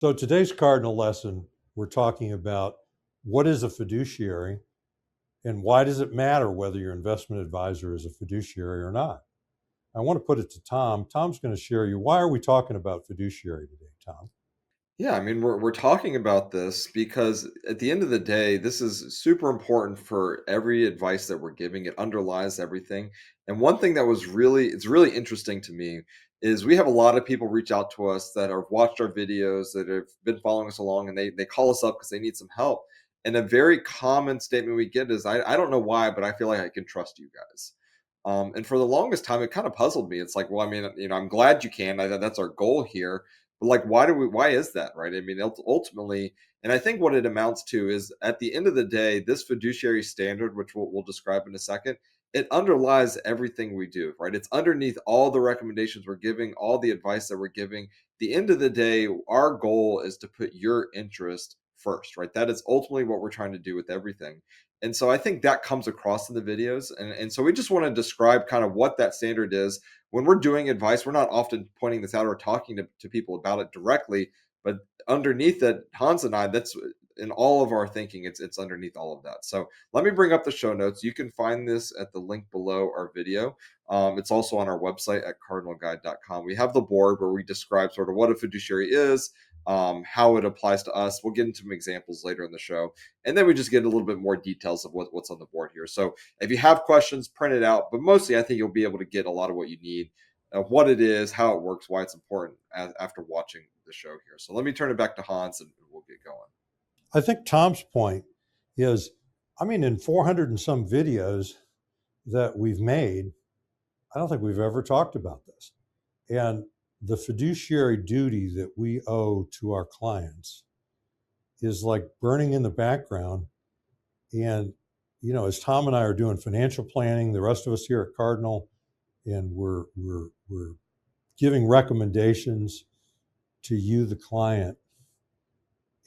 So today's cardinal lesson, we're talking about what is a fiduciary and why does it matter whether your investment advisor is a fiduciary or not? I want to put it to Tom. Tom's going to share you. Why are we talking about fiduciary today, Tom? Yeah, I mean, we're talking about this because at the end of the day, this is super important for every advice that we're giving. It underlies everything. And one thing that it's really interesting to me is we have a lot of people reach out to us that have watched our videos, that have been following us along, and they call us up because they need some help. And a very common statement we get is, I don't know why, but I feel like I can trust you guys. And for the longest time, it kind of puzzled me. It's like, well, I mean, I'm glad you can. That's our goal here, but like, why is that, right? I mean, ultimately, and I think what it amounts to is at the end of the day, this fiduciary standard, which we'll describe in a second, it underlies everything we do, right? It's underneath all the recommendations we're giving, all the advice that we're giving. The end of the day, our goal is to put your interest first, right? That is ultimately what we're trying to do with everything. And so I think that comes across in the videos. And so we just want to describe kind of what that standard is when we're doing advice. We're not often pointing this out or talking to people about it directly, but underneath it, Hans and I, that's in all of our thinking, it's underneath all of that. So let me bring up the show notes. You can find this at the link below our video. It's also on our website at cardinalguide.com. We have the board where we describe sort of what a fiduciary is, how it applies to us. We'll get into some examples later in the show. And then we just get a little bit more details of what's on the board here. So if you have questions, print it out. But mostly, I think you'll be able to get a lot of what you need, what it is, how it works, why it's important after watching the show here. So let me turn it back to Hans and we'll get going. I think Tom's point is, I mean, in 400 and some videos that we've made, I don't think we've ever talked about this. And the fiduciary duty that we owe to our clients is like burning in the background. And, as Tom and I are doing financial planning, the rest of us here at Cardinal, and we're giving recommendations to you, the client.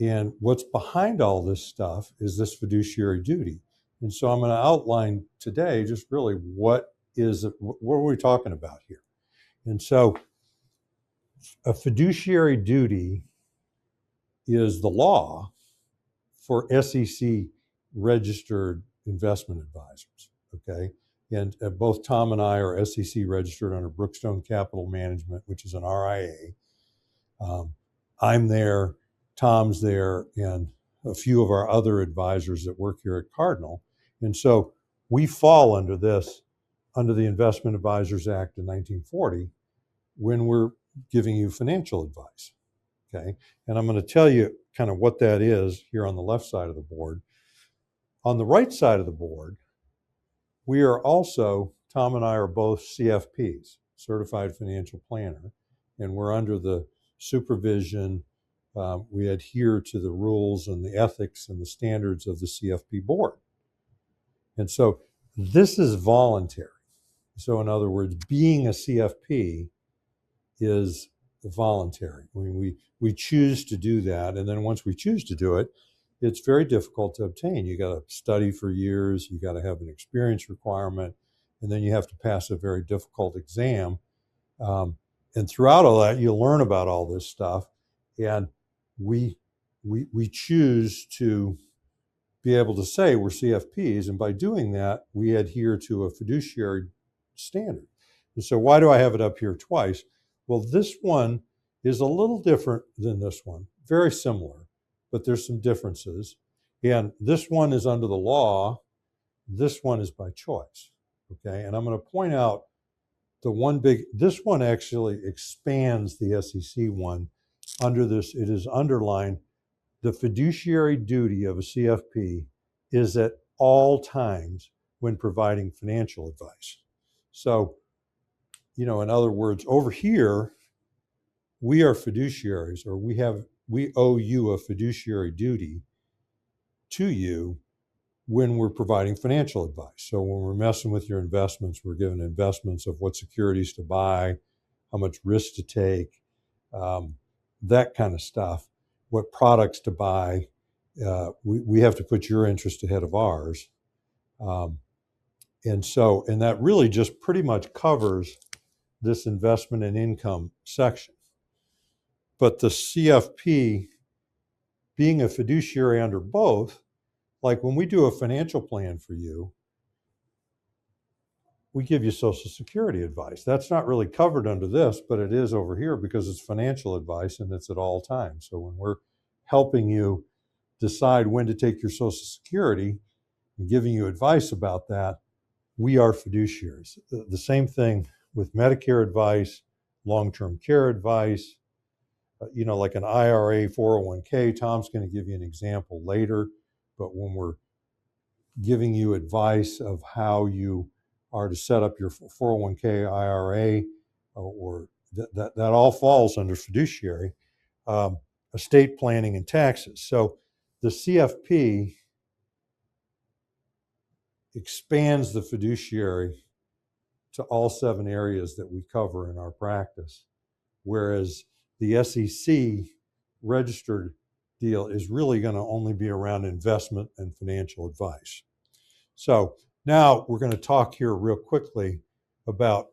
And what's behind all this stuff is this fiduciary duty. And so I'm going to outline today just really what are we talking about here? And so a fiduciary duty is the law for SEC registered investment advisors. Okay. And both Tom and I are SEC registered under Brookstone Capital Management, which is an RIA. I'm there, Tom's there, and a few of our other advisors that work here at Cardinal. And so we fall under the Investment Advisors Act in 1940 when we're giving you financial advice. Okay. And I'm going to tell you kind of what that is here on the left side of the board. On the right side of the board, we are also, Tom and I are both CFPs, Certified Financial Planner, and we're under the supervision. We adhere to the rules and the ethics and the standards of the CFP board. And so this is voluntary. So in other words, being a CFP is voluntary. I mean, we choose to do that. And then once we choose to do it, it's very difficult to obtain. You got to study for years, you got to have an experience requirement, and then you have to pass a very difficult exam. And throughout all that, you learn about all this stuff. And we choose to be able to say we're CFPs. And by doing that, we adhere to a fiduciary standard. And so why do I have it up here twice? Well, this one is a little different than this one, very similar, but there's some differences. And this one is under the law. This one is by choice. Okay. And I'm going to point out this one actually expands the SEC one under this. It is underlined: the fiduciary duty of a CFP is at all times when providing financial advice. So, in other words, over here, we are fiduciaries, or we owe you a fiduciary duty to you when we're providing financial advice. So when we're messing with your investments, we're giving investments of what securities to buy, how much risk to take, that kind of stuff, what products to buy. We have to put your interest ahead of ours. And that really just pretty much covers this investment and income section. But the CFP, being a fiduciary under both, like when we do a financial plan for you, we give you Social Security advice. That's not really covered under this, but it is over here because it's financial advice and it's at all times. So when we're helping you decide when to take your Social Security and giving you advice about that, we are fiduciaries. The same thing with Medicare advice, long-term care advice, like an IRA, 401k. Tom's going to give you an example later, but when we're giving you advice of how you are to set up your 401k, IRA, or that all falls under fiduciary, estate planning and taxes. So the CFP expands the fiduciary to all 7 areas that we cover in our practice, whereas the SEC registered deal is really going to only be around investment and financial advice. So now we're going to talk here real quickly about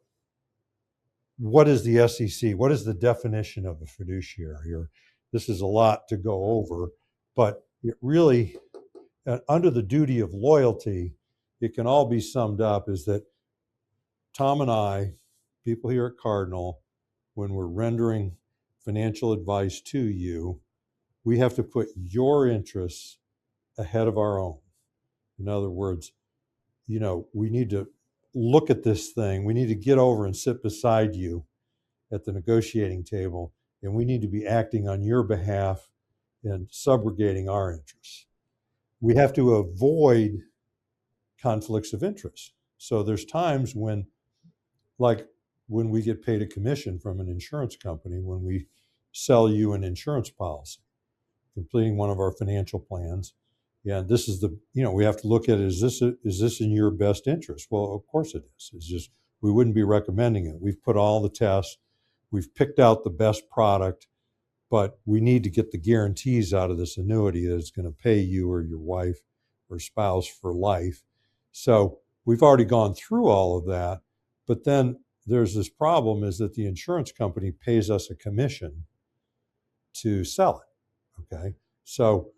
what is the SEC? What is the definition of a fiduciary? Or this is a lot to go over, but it really, under the duty of loyalty, it can all be summed up is that Tom and I, people here at Cardinal, when we're rendering financial advice to you, we have to put your interests ahead of our own. In other words, we need to look at this thing. We need to get over and sit beside you at the negotiating table, and we need to be acting on your behalf and subrogating our interests. We have to avoid conflicts of interest. So there's times when, like when we get paid a commission from an insurance company, when we sell you an insurance policy, completing one of our financial plans. Yeah, this is we have to look at it, is this in your best interest? Well, of course it is. It's just, we wouldn't be recommending it. We've put all the tests, we've picked out the best product, but we need to get the guarantees out of this annuity that it's going to pay you or your wife or spouse for life. So we've already gone through all of that, but then there's this problem is that the insurance company pays us a commission to sell it, okay? So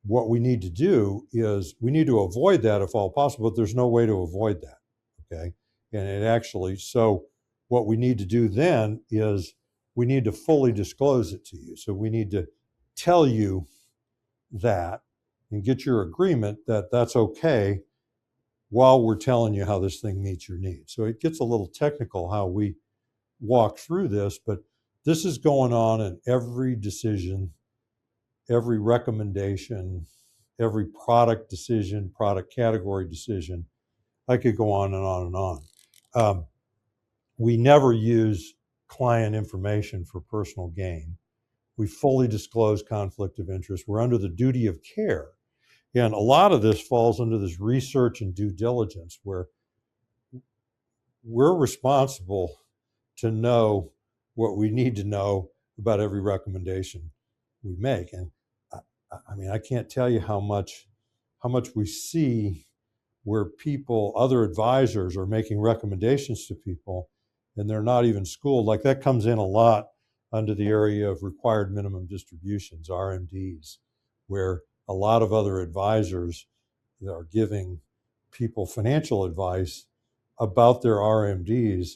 what we need to do is we need to avoid that if all possible, but there's no way to avoid that, okay? And it actually, so what we need to do then is we need to fully disclose it to you. So we need to tell you that and get your agreement that that's okay while we're telling you how this thing meets your needs. So it gets a little technical how we walk through this, but this is going on in every decision, every recommendation, every product decision, product category decision. I could go on and on and on. We never use client information for personal gain. We fully disclose conflict of interest. We're under the duty of care. And a lot of this falls under this research and due diligence where we're responsible to know what we need to know about every recommendation we make. And I can't tell you how much we see where other advisors are making recommendations to people and they're not even schooled. Like that comes in a lot under the area of required minimum distributions, RMDs, where a lot of other advisors are giving people financial advice about their RMDs,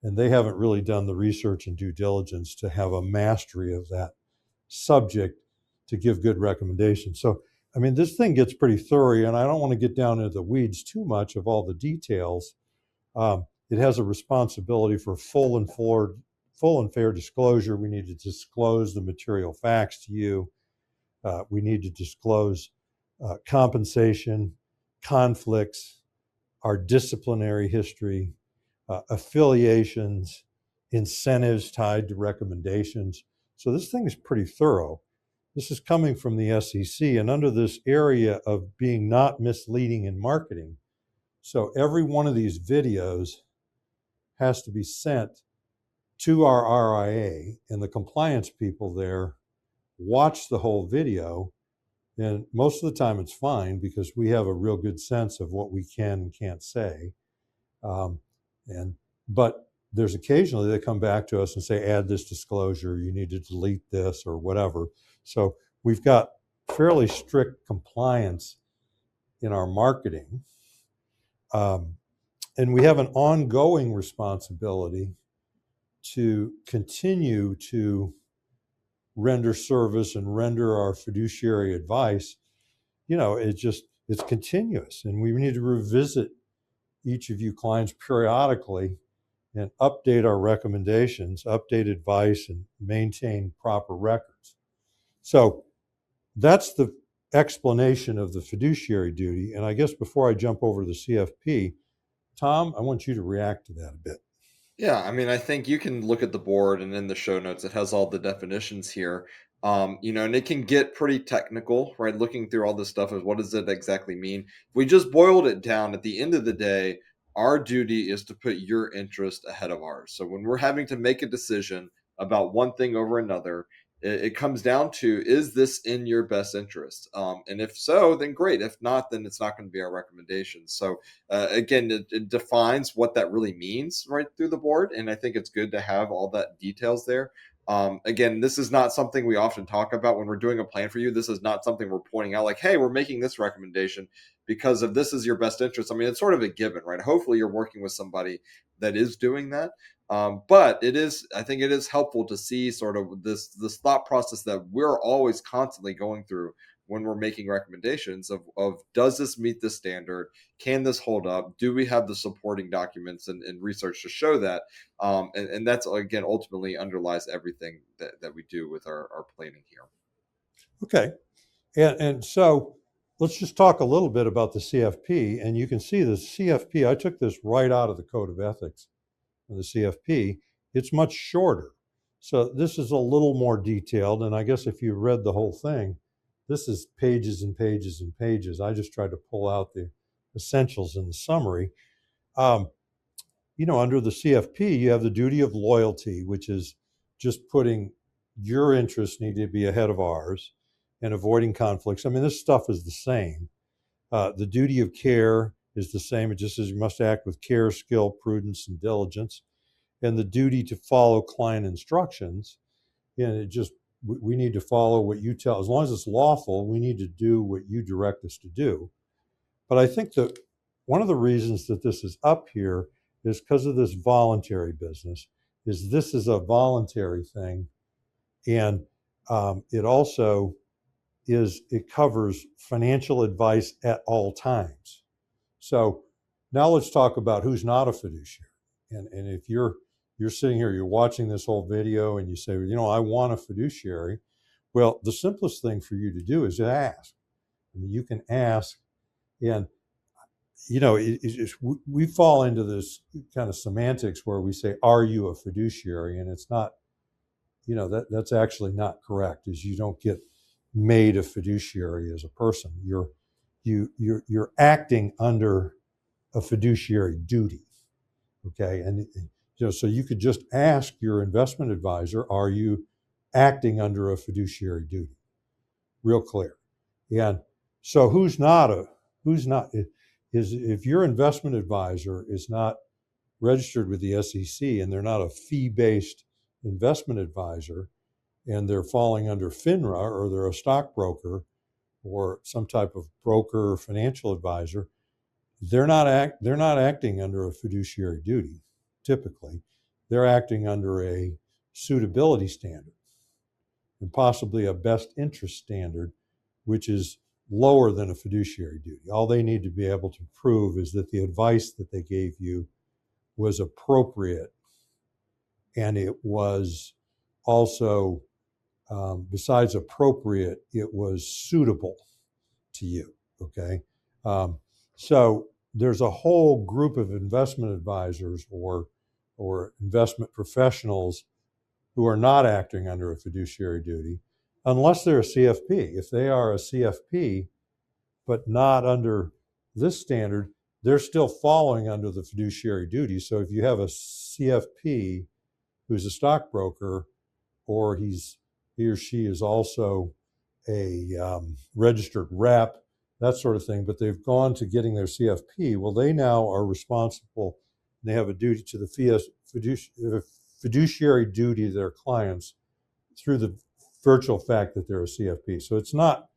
and they haven't really done the research and due diligence to have a mastery of that subject to give good recommendations. So, this thing gets pretty thorough, and I don't want to get down into the weeds too much of all the details. It has a responsibility for full and fair disclosure. We need to disclose the material facts to you. We need to disclose compensation, conflicts, our disciplinary history, affiliations, incentives tied to recommendations. So this thing is pretty thorough. This is coming from the SEC and under this area of being not misleading in marketing. So every one of these videos has to be sent to our RIA, and the compliance people there watch the whole video. And most of the time it's fine because we have a real good sense of what we can and can't say. But there's occasionally they come back to us and say, add this disclosure, you need to delete this or whatever. So we've got fairly strict compliance in our marketing. And we have an ongoing responsibility to continue to render service and render our fiduciary advice. It's continuous, and we need to revisit each of you clients periodically and update our recommendations, update advice, and maintain proper records. So that's the explanation of the fiduciary duty. And I guess before I jump over to the CFP, Tom, I want you to react to that a bit. Yeah, I mean, I think you can look at the board and in the show notes, it has all the definitions here. And it can get pretty technical, right? Looking through all this stuff is what does it exactly mean? If we just boiled it down at the end of the day, our duty is to put your interest ahead of ours. So when we're having to make a decision about one thing over another, it comes down to, is this in your best interest? And if so, then great. If not, then it's not going to be our recommendation. So again, it defines what that really means right through the board, and I think it's good to have all that details there. Again, this is not something we often talk about when we're doing a plan for you. This is not something we're pointing out like, hey, we're making this recommendation because if this is your best interest. I mean, it's sort of a given, right? Hopefully you're working with somebody that is doing that. But I think it is helpful to see sort of this thought process that we're always constantly going through when we're making recommendations of does this meet the standard? Can this hold up? Do we have the supporting documents and research to show that? And that's, again, ultimately underlies everything that we do with our planning here. Okay. And so let's just talk a little bit about the CFP. And you can see the CFP, I took this right out of the Code of Ethics of the CFP. It's much shorter. So this is a little more detailed. And I guess if you read the whole thing, this is pages and pages and pages. I just tried to pull out the essentials in the summary. Under the CFP, you have the duty of loyalty, which is just putting your interests need to be ahead of ours and avoiding conflicts. I mean, this stuff is the same. The duty of care is the same. It just says you must act with care, skill, prudence, and diligence. And the duty to follow client instructions, and we need to follow what you tell. As long as it's lawful, we need to do what you direct us to do. But I think that one of the reasons that this is up here is because of this voluntary business. This is a voluntary thing, and it also it covers financial advice at all times. So now let's talk about who's not a fiduciary. And if you're sitting here, you're watching this whole video, and you say, I want a fiduciary. Well, the simplest thing for you to do is to ask. I mean, you can ask, and we fall into this kind of semantics where we say, "Are you a fiduciary?" And it's not. That's actually not correct. Is you don't get made a fiduciary as a person. You're acting under a fiduciary duty. Okay, and so you could just ask your investment advisor, "Are you acting under a fiduciary duty?" Real clear. And so who's not is if your investment advisor is not registered with the SEC and they're not a fee-based investment advisor and they're falling under FINRA, or they're a stockbroker or some type of broker or financial advisor, they're not acting under a fiduciary duty. Typically, they're acting under a suitability standard and possibly a best interest standard, which is lower than a fiduciary duty. All they need to be able to prove is that the advice that they gave you was appropriate, and it was also, besides appropriate, it was suitable to you. Okay, so there's a whole group of investment advisors or investment professionals who are not acting under a fiduciary duty, unless they're a CFP. If they are a CFP, but not under this standard, they're still falling under the fiduciary duty. So if you have a CFP who's a stockbroker, or he or she is also a registered rep, that sort of thing, but they've gone to getting their CFP, well, they now are responsible and they have a duty to the fiduciary duty to their clients through the virtual fact that they're a CFP. So it's not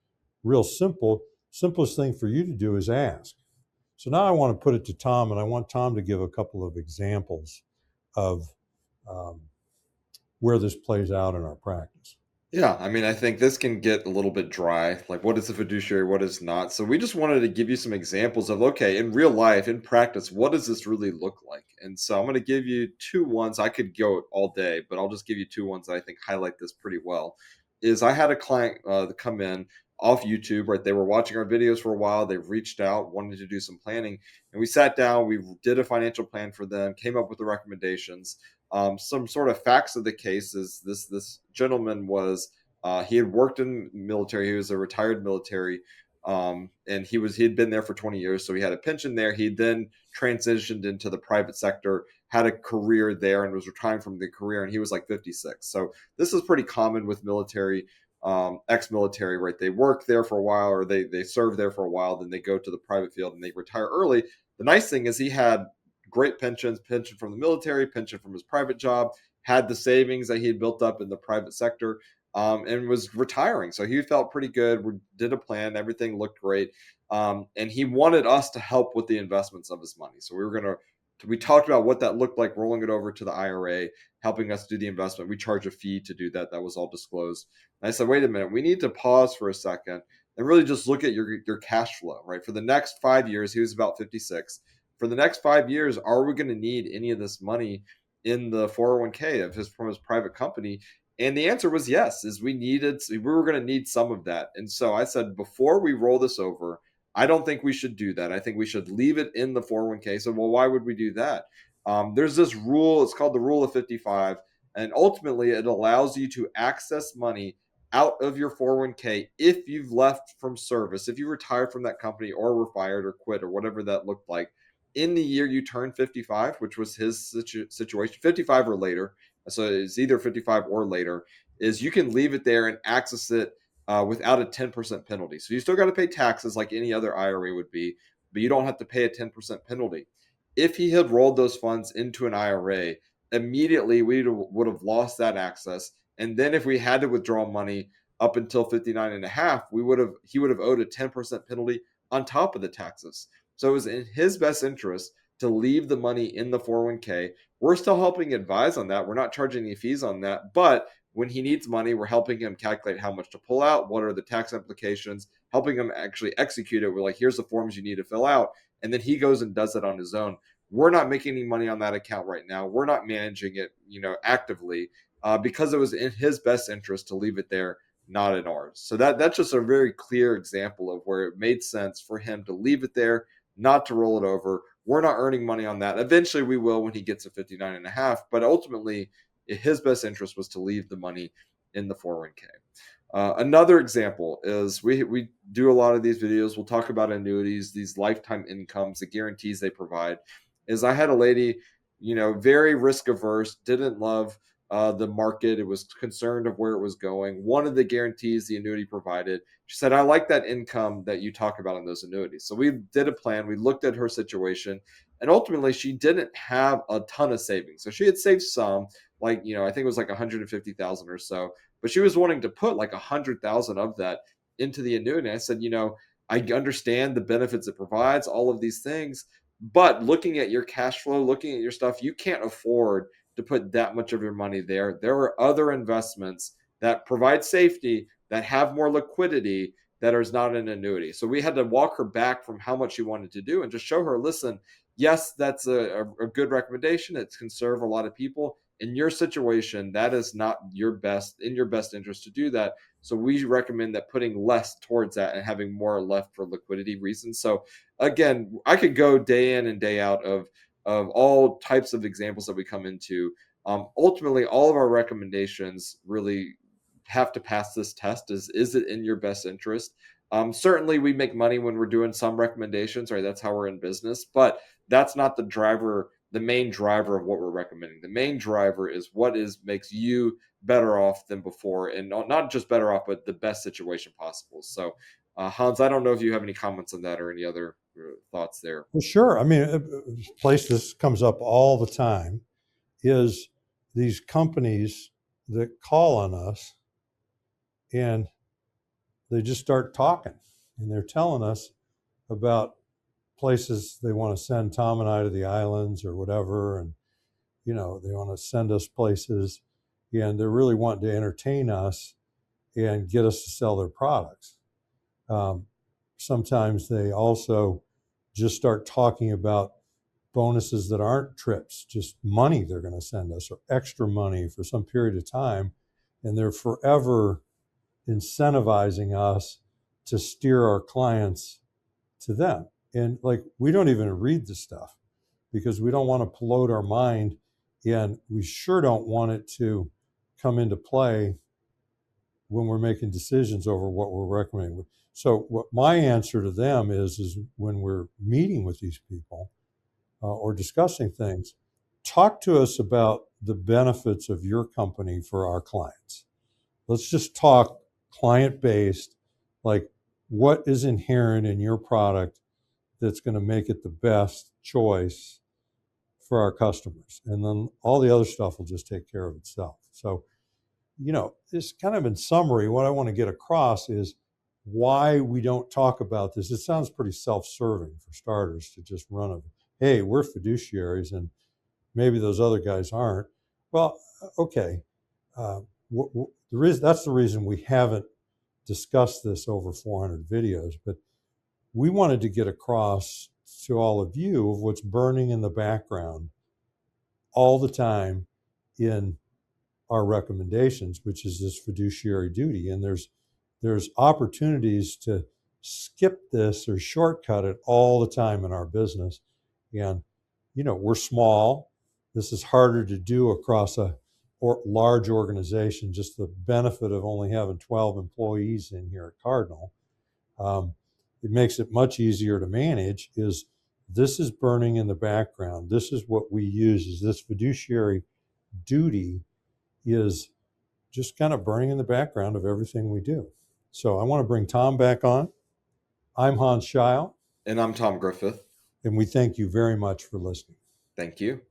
real simple. Simplest thing for you to do is ask. So now I want to put it to Tom, and I want Tom to give a couple of examples of um, where this plays out in our practice. Yeah, I mean, I think this can get a little bit dry. Like, what is a fiduciary? What is not? So, we just wanted to give you some examples of, okay, in real life, in practice, what does this really look like? And so, I'm going to give you two ones. I could go all day, but I'll just give you two ones that I think highlight this pretty well. Is I had a client that come in off YouTube, right? They were watching our videos for a while. They've reached out, wanted to do some planning, and we sat down. We did a financial plan for them, came up with the recommendations. Some sort of facts of the case is this gentleman was he had worked in military. He was a retired military, and he had been there for 20 years, so he had a pension there. He then transitioned into the private sector, had a career there, and was retiring from the career. And he was like 56. So this is pretty common with military, ex-military, right? They work there for a while, or they serve there for a while, then they go to the private field and they retire early. The nice thing is he had great pensions, pension from the military, pension from his private job, had the savings that he had built up in the private sector, and was retiring. So he felt pretty good. We did a plan, everything looked great. And he wanted us to help with the investments of his money. So we talked about what that looked like, rolling it over to the IRA, helping us do the investment. We charge a fee to do that. That was all disclosed. And I said, wait a minute, we need to pause for a second and really just look at your cash flow, right? For the next 5 years, he was about 56. For the next 5 years, are we going to need any of this money in the 401k from his private company? And the answer was yes, is we were going to need some of that. And so I said, before we roll this over, I don't think we should do that. I think we should leave it in the 401k. So, well, why would we do that? There's this rule, it's called the rule of 55. And ultimately, it allows you to access money out of your 401k if you've left from service, if you retired from that company or were fired or quit or whatever that looked like in the year you turn 55, which was his situation, 55 or later. So it's either 55 or later, is you can leave it there and access it without a 10% penalty. So you still got to pay taxes like any other IRA would be, but you don't have to pay a 10% penalty. If he had rolled those funds into an IRA, immediately we would have lost that access. And then if we had to withdraw money up until 59 and a half, he would have owed a 10% penalty on top of the taxes. So it was in his best interest to leave the money in the 401k. We're still helping advise on that. We're not charging any fees on that. But when he needs money, we're helping him calculate how much to pull out, what are the tax implications, helping him actually execute it. We're like, here's the forms you need to fill out. And then he goes and does it on his own. We're not making any money on that account right now. We're not managing it, actively because it was in his best interest to leave it there, not in ours. So that's just a very clear example of where it made sense for him to leave it there, not to roll it over. We're not earning money on that. Eventually we will when he gets to 59 and a half, but ultimately his best interest was to leave the money in the 401k. Another example is we do a lot of these videos. We'll talk about annuities, these lifetime incomes, the guarantees they provide. Is I had a lady, very risk averse, didn't love the market. It was concerned of where it was going. One of the guarantees the annuity provided, she said, I like that income that you talk about in those annuities. So we did a plan. We looked at her situation, and ultimately she didn't have a ton of savings. So she had saved some, like, I think it was like 150,000 or so, but she was wanting to put like 100,000 of that into the annuity. I said, I understand the benefits it provides, all of these things, but looking at your cash flow, looking at your stuff, you can't afford to put that much of your money there. There are other investments that provide safety, that have more liquidity, that is not an annuity. So we had to walk her back from how much she wanted to do and just show her, listen, yes, that's a good recommendation. It can serve a lot of people. In your situation, that is not in your best interest to do that. So we recommend that putting less towards that and having more left for liquidity reasons. So again, I could go day in and day out of all types of examples that we come into. Ultimately, all of our recommendations really have to pass this test. Is it in your best interest? Certainly, we make money when we're doing some recommendations, right? That's how we're in business, but that's not the main driver of what we're recommending. The main driver is makes you better off than before, and not just better off, but the best situation possible. So, Hans, I don't know if you have any comments on that or any other thoughts there. Well, sure. I mean, a place this comes up all the time is these companies that call on us and they just start talking and they're telling us about places they want to send Tom and I to the islands or whatever. And, they want to send us places and they're really wanting to entertain us and get us to sell their products. Sometimes they also just start talking about bonuses that aren't trips, just money they're going to send us or extra money for some period of time. And they're forever incentivizing us to steer our clients to them. And like, we don't even read the stuff because we don't want to pollute our mind. And we sure don't want it to come into play when we're making decisions over what we're recommending. So what my answer to them is when we're meeting with these people or discussing things, talk to us about the benefits of your company for our clients. Let's just talk client-based, like what is inherent in your product that's going to make it the best choice for our customers. And then all the other stuff will just take care of itself. So, just kind of in summary, what I want to get across is why we don't talk about this. It sounds pretty self-serving for starters to just run a, hey, we're fiduciaries and maybe those other guys aren't. Well, okay. That's the reason we haven't discussed this over 400 videos, but we wanted to get across to all of you of what's burning in the background all the time in our recommendations, which is this fiduciary duty. And there's opportunities to skip this or shortcut it all the time in our business. And, we're small. This is harder to do across a large organization, just the benefit of only having 12 employees in here at Cardinal. It makes it much easier to manage. This is burning in the background. This is what we use, is this fiduciary duty is just kind of burning in the background of everything we do. So I want to bring Tom back on. I'm Hans Scheil. And I'm Tom Griffith. And we thank you very much for listening. Thank you.